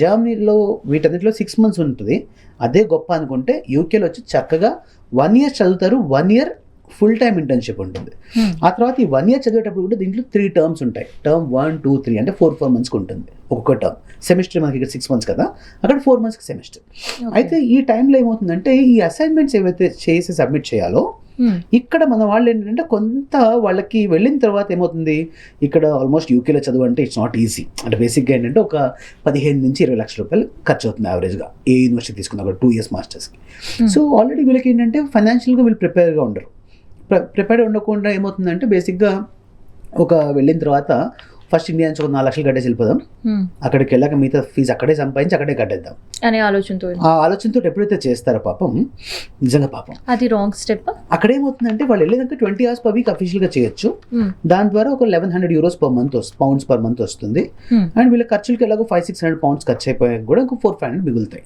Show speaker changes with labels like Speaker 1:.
Speaker 1: జర్మనీలో వీటన్నిటిలో 6 months ఉంటుంది. అదే గొప్ప అనుకుంటే యూకేలో వచ్చి చక్కగా 1 year చదువుతారు, 1 year ఫుల్ టైమ్ ఇంటర్న్షిప్ ఉంటుంది. ఆ తర్వాత ఈ 1 year చదివేటప్పుడు కూడా దీంట్లో 3 terms ఉంటాయి. టర్మ్ 1, 2, 3 అంటే 4 monthsకి ఉంటుంది ఒక్కొక్క టర్మ్. సెమిస్టర్ మనకి ఇక్కడ 6 months కదా, అక్కడ 4 monthsకి సెమిస్టర్. అయితే ఈ టైంలో ఏమవుతుందంటే ఈ అసైన్మెంట్స్ ఏవైతే చేసి సబ్మిట్ చేయాలో ఇక్కడ మన వాళ్ళు ఏంటంటే కొంత వాళ్ళకి వెళ్ళిన తర్వాత ఏమవుతుంది, ఇక్కడ ఆల్మోస్ట్ యూకేలో చదువు అంటే ఇట్స్ నాట్ ఈజీ. అంటే బేసిక్గా ఏంటంటే ఒక 15 నుంచి 20 లక్షల రూపాయలు ఖర్చు అవుతుంది యావరేజ్గా ఏ యూనివర్సిటీ తీసుకున్నా కూడా 2 years మాస్టర్స్కి. సో ఆల్రెడీ వీళ్ళకి ఏంటంటే ఫైనాన్షియల్గా వీళ్ళు ప్రిపేర్గా ఉండరు. ప్రిపేర్డ్ ఉండకుండా ఏమవుతుందంటే బేసిక్గా ఒక వెళ్ళిన తర్వాత ఫస్ట్ ఇండియా నుంచి ఒక 4 లక్షలు కట్టేసి వెళ్ళిపోదాం, అక్కడికి వెళ్ళాక మిగతా ఫీజు అక్కడే సంపాదించి అక్కడే కట్టేద్దాం
Speaker 2: అనే ఆలోచనతో
Speaker 1: ఆ ఆలోచనతో ఎప్పుడైతే చేస్తారో పాపం నిజంగా పాపం
Speaker 2: అది రాంగ్ స్టెప్.
Speaker 1: అక్కడ ఏమవుతుందంటే వాళ్ళు వెళ్ళేదాకా 20 hours per week అఫీషియల్గా చేయొచ్చు. దాని ద్వారా ఒక 1100 euros per month pounds per month వస్తుంది. అండ్ వీళ్ళ ఖర్చులకి ఎలాగో 500-600 pounds ఖర్చు అయిపోయాక కూడా ఇంకో 400-500 మిగులుతాయి.